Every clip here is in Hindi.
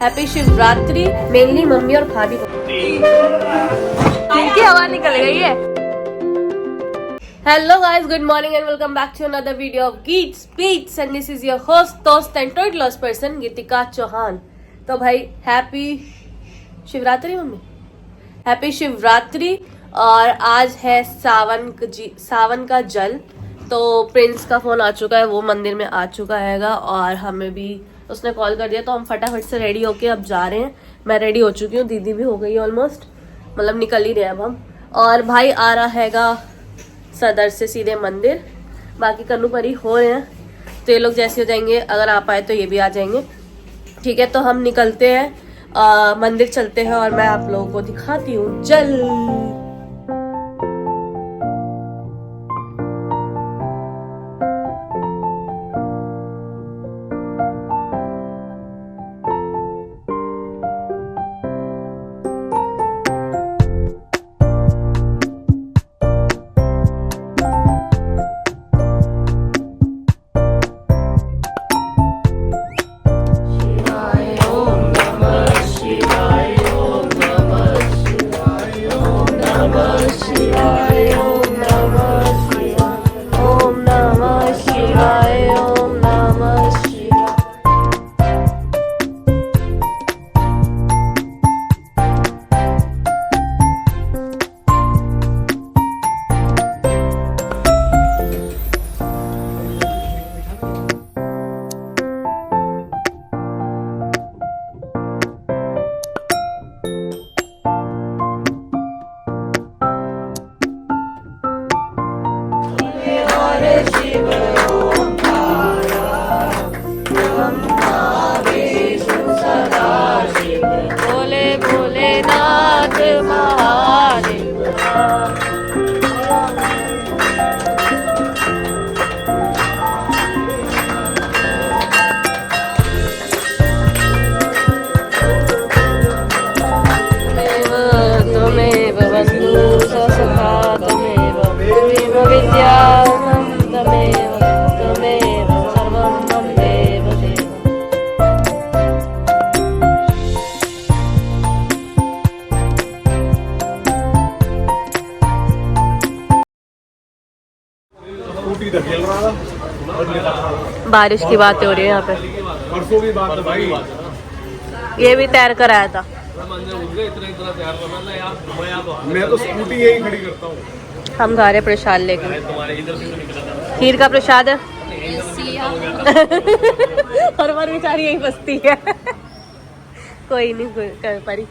हैप्पी शिवरात्रि मेनली मम्मी और भाभी को। इनकी हवा निकल गई है। Hello guys, good morning and welcome back to another video of Geets Beats and this is your host दोस्त एंड टॉयट लॉस पर्सन गीतिका चौहान। तो भाई हैप्पी शिवरात्रि मम्मी, हैप्पी शिवरात्रि। और आज है सावन का जल। तो प्रिंस का फोन आ चुका है, वो मंदिर में आ चुका हैगा और हमें भी उसने कॉल कर दिया। तो हम फटाफट से रेडी होके अब जा रहे हैं। मैं रेडी हो चुकी हूँ, दीदी भी हो गई है ऑलमोस्ट, मतलब निकल ही रहे अब हम। और भाई आ रहा हैगा सदर से सीधे मंदिर, बाकी कन्नू परी हो रहे हैं। तो ये लोग जैसे हो जाएंगे, अगर आ पाए तो ये भी आ जाएंगे। ठीक है, तो हम निकलते हैं, मंदिर चलते हैं और मैं आप लोगों को दिखाती हूँ जल। बारिश की बातें हो रही है यहाँ पे। परसों की बात है भाई, ये भी तैर कर आया था। मैं तो स्कूटी यही खड़ी करता हूँ। हम खा रहे प्रसाद लेके, खीर का प्रसाद है। और हमारी बेचारी यही बसती है। कोई नहीं, कोई कर पारी,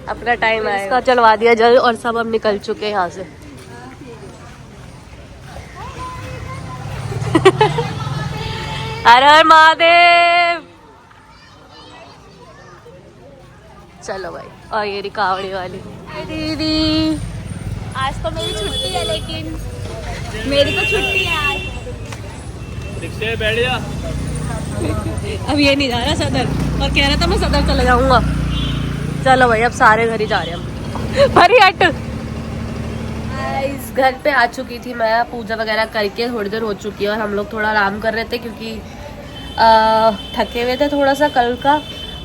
अपना टाइम आएगा। इसका चलवा दिया जल और सब अब निकल चुके हैं यहाँ से। हर हर महादेव। चलो भाई, और ये रिकावड़ी वाली दीदी। आज तो मेरी छुट्टी है, लेकिन मेरी तो छुट्टी है आज। रिक्शे बैठ जा। अब ये नहीं जा रहा सदर, और कह रहा था मैं सदर चले जाऊंगा। चलो भाई, अब सारे घर ही जा रहे हैं हम। भरी हट। इस घर पे आ चुकी थी मैं, पूजा वगैरह करके थोड़ी देर हो चुकी है और हम लोग थोड़ा आराम कर रहे थे क्योंकि थके हुए थे थोड़ा सा कल का।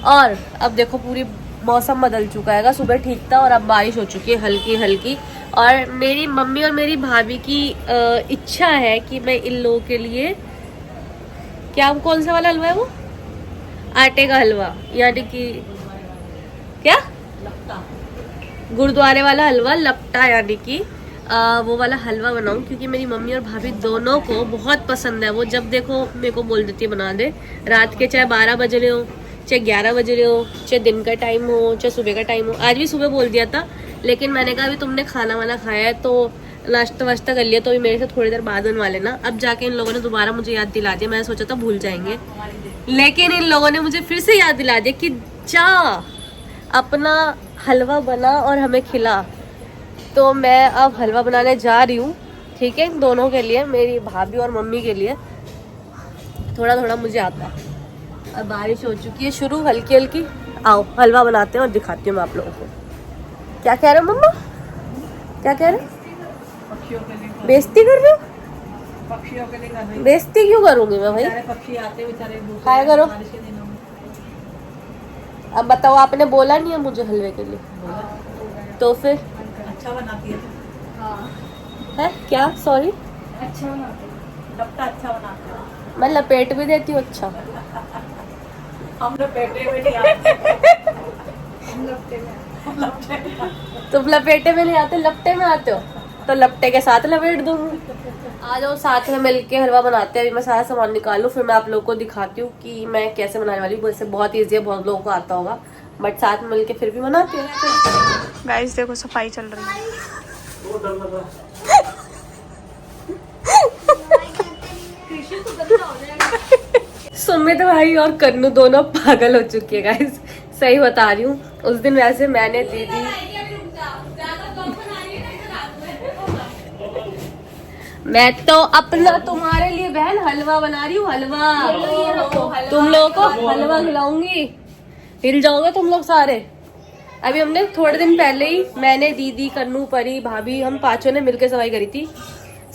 और अब देखो पूरी मौसम बदल चुका है, सुबह ठीक था और अब बारिश हो चुकी है हल्की हल्की। और मेरी मम्मी और मेरी भाभी की इच्छा है कि मैं इन लोगों के लिए, क्या कौन सा वाला हलवा है वो, आटे का हलवा, यानी कि क्या गुरुद्वारे वाला हलवा, लपटा, यानी कि वो वाला हलवा बनाऊं क्योंकि मेरी मम्मी और भाभी दोनों को बहुत पसंद है। वो जब देखो मेरे को बोल देती है बना दे, रात के चाहे 12 बज रहे हो, चाहे 11 बज रहे हो, चाहे दिन का टाइम हो, चाहे सुबह का टाइम हो। आज भी सुबह बोल दिया था, लेकिन मैंने कहा अभी तुमने खाना वाना खाया है तो नाश्ता वाश्ता कर लिया, तो अभी मेरे से थोड़ी देर बाद बनवा लेना। अब जाके इन लोगों ने दोबारा मुझे याद दिला दिया। मैंने सोचा था भूल जाएंगे, लेकिन इन लोगों ने मुझे फिर से याद दिला दिया कि जा अपना हलवा बना और हमें खिला। तो मैं अब हलवा बनाने जा रही हूँ, ठीक है, दोनों के लिए, मेरी भाभी और मम्मी के लिए। थोड़ा थोड़ा मुझे आता है। अब बारिश हो चुकी है शुरू हल्की हल्की। आओ हलवा बनाते हैं और दिखाती हूँ मैं आप लोगों को। क्या कह रहे हो मम्मा, क्या कह रहे हो? बेइज्जती कर रहे हो? पक्षियों के लिए कर रही हूँ। बेइज्जती क्यों करूंगी मैं भाई? बेचारे पक्षी आते बेचारे खाया करो। अब बताओ, आपने बोला नहीं है मुझे हलवे के लिए, तो फिर अच्छा बनाती है। है क्या? सॉरी, अच्छा बनाती है, लपटा अच्छा बनाती है। मैं लपेट भी देती हूँ। अच्छा, हम लपेटे में नहीं आते। हम लपटे में तुम लपेटे में नहीं आते, लपटे में आते हो, तो लपटे के साथ लपेट दूंगी। आ जाओ साथ में मिलके हलवा बनाते हैं। अभी मैं सारा सामान निकालूं, फिर मैं आप लोगों को दिखाती हूँ कि मैं कैसे बनाने वाली हूँ। वैसे बहुत ईजी है, बहुत लोगों को आता होगा, बट साथ में मिलके फिर भी बनाती हूँ। गाइस देखो सफाई चल रही है। सुमित भाई और कन्नू दोनों पागल हो चुकी है गाइस, सही बता रही हूँ। उस दिन वैसे मैंने दीदी, मैं तो अपना तुम्हारे लिए बहन हलवा बना रही हूँ, हलवा। तुम लोगों को हलवा खिलाऊंगी, हिल जाओगे तुम लोग सारे। अभी हमने थोड़े दिन पहले ही, मैंने, दीदी, कन्नू, परी, भाभी, हम पांचों ने मिलकर सफाई करी थी,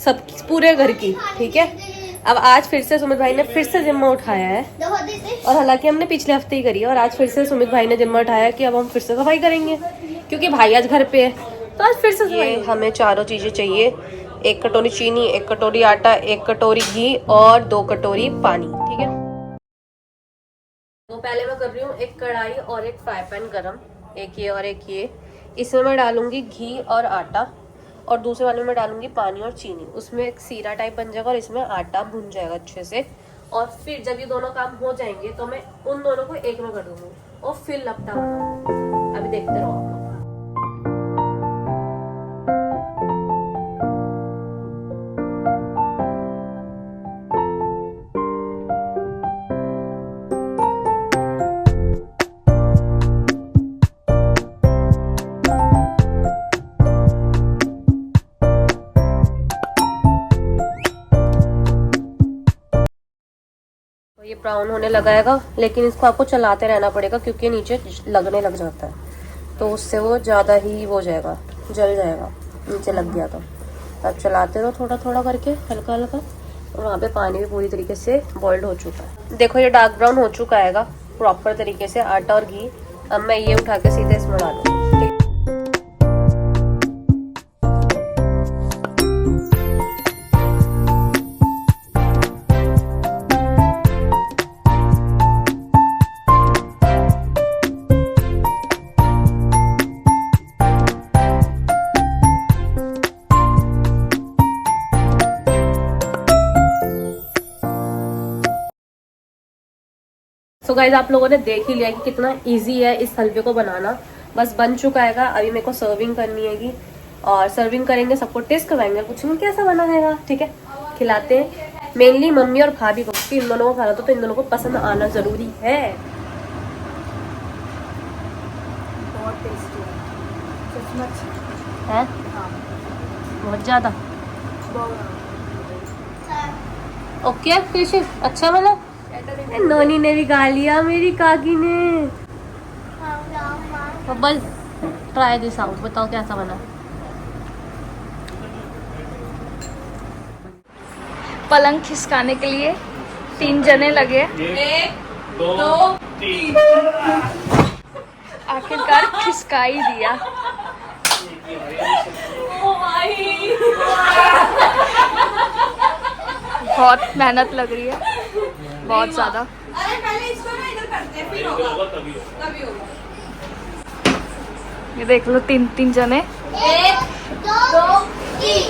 सब पूरे घर की, ठीक है। अब आज फिर से सुमित भाई ने फिर से जिम्मा उठाया है, और हालांकि हमने पिछले हफ्ते ही करी है, और आज फिर से सुमित भाई ने जिम्मा उठाया कि अब हम फिर से सफाई करेंगे, क्योंकि भाई आज घर पे है, तो आज फिर से सफाई। हमें चारों चीजें चाहिए, 1 कटोरी चीनी, 1 कटोरी आटा, 1 कटोरी घी और 2 कटोरी पानी, ठीक है। तो पहले मैं कर रही हूँ एक कढ़ाई और एक फ्राई पैन गरम, एक ये और एक ये। इसमें मैं डालूंगी घी और आटा, और दूसरे वाले में मैं डालूंगी पानी और चीनी। उसमें एक सीरा टाइप बन जाएगा और इसमें आटा भुन जाएगा अच्छे से। और फिर जब ये दोनों काम हो जाएंगे तो मैं उन दोनों को एक में कर दूंगी और फिर लपटा बनाऊंगी। अभी देखते रहो आप लोग। ये ब्राउन होने लगाएगा, लेकिन इसको आपको चलाते रहना पड़ेगा क्योंकि नीचे लगने लग जाता है, तो उससे वो ज़्यादा ही वो जाएगा, जल जाएगा नीचे लग गया तो। आप चलाते रहो थोड़ा थोड़ा करके, हल्का हल्का। और वहाँ पे पानी भी पूरी तरीके से बॉइल्ड हो चुका है। देखो ये डार्क ब्राउन हो चुका है प्रॉपर तरीके से, आटा और घी। अब मैं ये उठा के सीधे इसमें डालूंगी। सो गाइज आप लोगों ने देख ही लिया कि कितना इजी है इस हलवे को बनाना। बस बन चुका है। अभी मेरे को सर्विंग करनी हैगी, और सर्विंग करेंगे, सबको टेस्ट करवाएंगे, पूछेंगे कैसा बना है, ठीक है। खिलाते हैं मेनली मम्मी और भाभी को, क्योंकि इन दोनों को खाना तो इन दोनों को पसंद आना जरूरी है। बहुत टेस्टी है सचमुच है बहुत ज्यादा। ओके फिश अच्छा बना। नोनी ने भी गा लिया, मेरी काकी ने। बबल ट्राई दिस आउट, बताओ कैसा बना। पलंग खिसकाने के लिए 3 जने लगे, 1 2 3। आखिरकार खिसका ही दिया। बहुत मेहनत लग रही है, बहुत ज्यादा। अरे पहले इसको ना इधर करते हैं, फिर होगा, तभी होगा। ये देख लो 3 जने। 1 2 3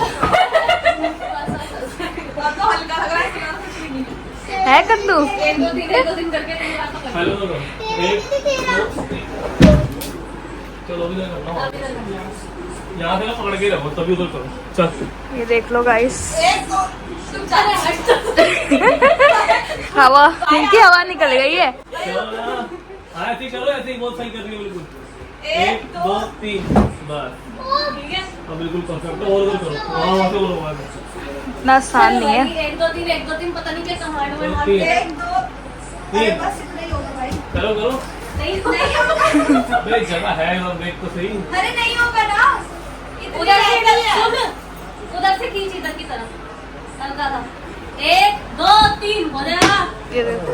तो हल्का लग रहा है कद्दू। 1 2 3 करके हेलो 1 2 3। चलो अभी करना है, यहाँ से ना पकड़ के रखो, तभी उधर करो। चल ये देख लो गाइस, हवा, इनकी हवा निकल गई है। ऐसे ही करो, ऐसे ही बहुत सही कर रही हो बिल्कुल। 1 2 3 बस, अब बिल्कुल परफेक्ट। और करो, वहाँ से और इतना आसान नहीं है। 1 2 3 1 2 3 पता नहीं क्या कमांड में 1 2 3 बस इतना ही होगा भाई। करो करो। नहीं अबे जगह है, और देख तो सही। अरे नहीं होगा ना, उधर से सुन, उधर से खींच इधर की तरफ, हल्का था। 1 2 3 हो जाएगा। ये देखो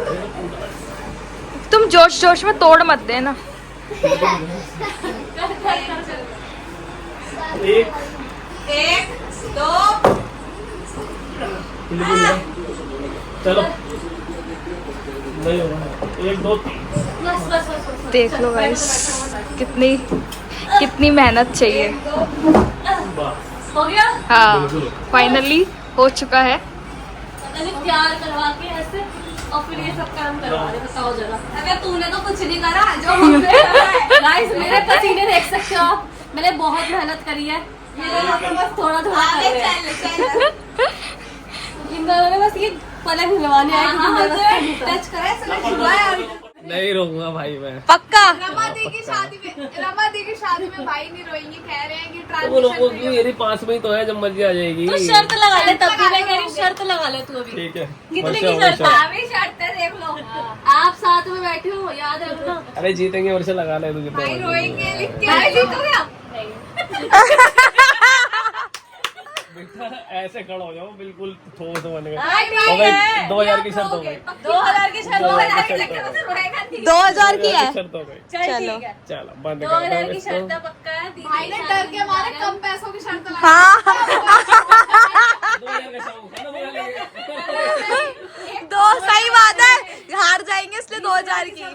तुम जोश जोश में तोड़ मत देना। एक 1 2 चलो नहीं होगा 1 2 3 बस बस बस बस देख लो गाइस, कितनी मेहनत चाहिए। बस हो गया। हाँ फाइनली हो चुका है। पहले तैयार करवा के ऐसे और फिर ये सब काम करवा दे। बताओ जरा। अबे तूने तो कुछ नहीं करा जो हमने करा है। गाइस मेरे पसीने देख सकते हो आप, मैंने बहुत मेहनत करी है। मेरे हाथ में बस थोड़ा थोड़ा कर आगे रहे हैं। चल इन दोनों ने बस ये पलक हिलवाने आए क्योंकि मेरे पास नहीं था। टच करे ऐसे हुआ है अभी। नहीं रहूंगा भाई मैं। पक्का। रमा दी की शादी में भाई नहीं रोएंगे, कह रहे हैं कि वो लोग ट्रांजिशन मेरी पास में ही तो है, जब मर्जी आ जाएगी। तू शर्त लगा ले, तब भी मैं कह रही हूँ शर्त लगा ले तू अभी। ठीक है कितने वर्षा, की शर्त वर्षा। है? अभी शर्त है देख लो। आप साथ में बैठे हो, याद है ना? अरे जीतेंगे वर्षा, लगा ले तू भाई जितना रोएंगे लिख के भाई जीतोगे आप। बेटा ऐसे खड़ा हो जाओ बिल्कुल ठोस बन गए। भाई हो गई 2000 की शर्त हो गई। 2000 की शर्त। 2000 की शर्त हो गई। 2000 की है। शर्त हो गई। चल ठीक है। चलो बंद कर 2000 दो की इसको। शर्त पक्का है। दीदी भाई ने की डर शादी के मारे कम पैसों की शर्त लगा। हाँ 2000 का शौक है ना, बुला लेंगे। 2 सही बात है, हार जाएंगे इसलिए 2000 की।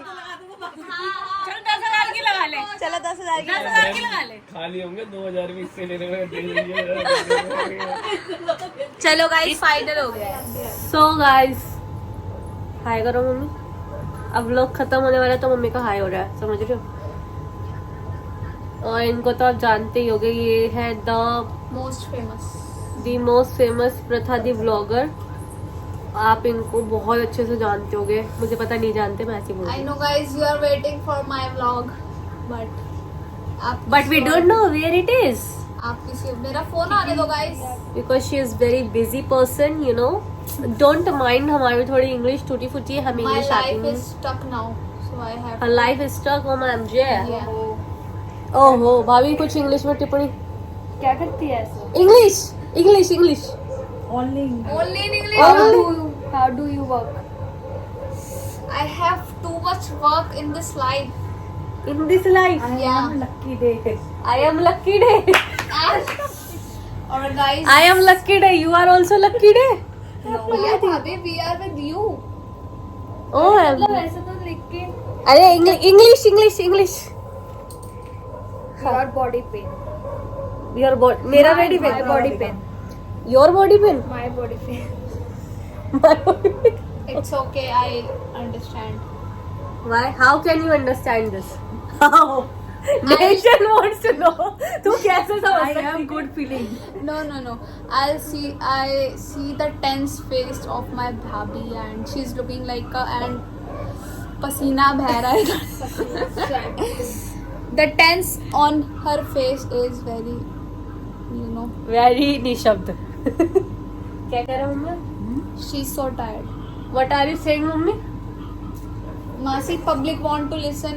चल 10,000 की लगा ले। चलो 10,000 की। 10,000 की लगा ले। खाली होंगे 2000 भी इससे लेने में दे देंगे। चलो गाइस फाइनल हो गया है। सो गाइस हाय करो मम्मी। अब लोग खत्म होने वाला है तो मम्मी का हाय हो रहा है, समझ रहे हो? और इनको तो आप जानते ही होगे, ये है मोस्ट मोस्ट फेमस प्रथा दी व्लॉगर। आप इनको बहुत अच्छे से जानते होगे, मुझे पता नहीं जानते, मैं ऐसे बोल I रही know guys you are waiting for my vlog but आप but we don't know where it is आप किसी मेरा फोन आने दो guys. Because she is very busy person, you know. Don't mind, हमारी थोड़ी इंग्लिश टूटी फूटी है, हमें My इंग्लिश आती life नहीं। is stuck now so I have her life is stuck on MJ. yeah. ओहो भाभी कुछ इंग्लिश में टिप्पणी। क्या करती है ऐसे? English English English Only in English. How do you work? I have too much work in this life. In this life Yeah. Lucky day. I am lucky day. और guys I am lucky day, you are also lucky day. yeah भाभी we are with you. Oh ऐसे तो लिख के अरे English English English. your body pain. Your body, मेरा body My pain. body pain. Your body pain. My body pain. It's okay I understand. Why? How can you understand this? How? Nation wants to know. तू कैसे समझ सकती है? good feeling. No. I see the tense face of my bhabhi and she's looking like a and pasina beh raha hai. The tense on her face is very you know Very निशब्द। क्या कह रहा हूँ मैं? she's so tired. What are you saying, mummy? Masi public want to listen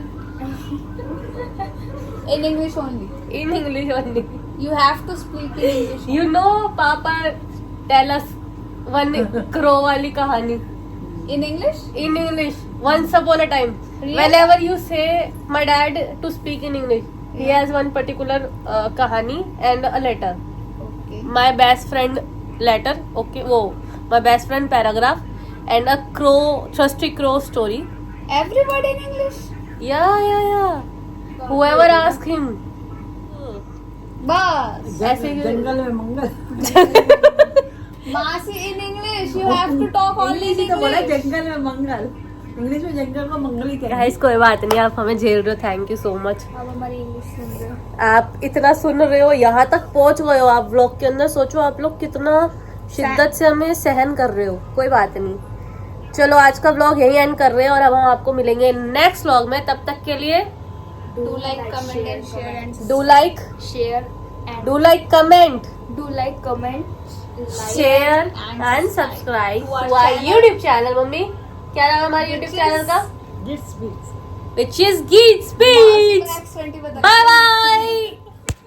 in English only. In English only. You have to speak in English. You know, Papa tell us one crow वाली कहानी. In English? In English. Once upon a time. Really? Whenever you say my dad to speak in English, he has one particular कहानी and a letter. Okay. My best friend letter, okay, वो my best friend paragraph and a crow, trusty crow story. Everybody in English? Yeah. Whoever ask him. Bas. ऐसे ही Masi in English. You have to talk only in English. जंगल में मंगल। इंग्लिश में जंगल को मंगल ही कहते हैं। गाइस कोई बात नहीं, आप हमें झेल रहे हो, थैंक यू सो मच। अब हमारी इंग्लिश सुन रहे हो। आप इतना सुन रहे हो, यहाँ तक पहुँच गए हो आप व्लॉग के अंदर, सोचो आप लोग कितना शिद्दत से हमें सहन कर रहे हो। कोई बात नहीं, चलो आज का व्लॉग यही एंड कर रहे हैं और अब हम आपको मिलेंगे नेक्स्ट व्लॉग में। तब तक के लिए Do like, comment and share and do like Share and comment do like, comment, share and subscribe to our YouTube channel. Mummy क्या नाम है हमारे यूट्यूब चैनल का? Gits Beats. विच इज गीट स्पीच। Next 20 बता। Bye bye.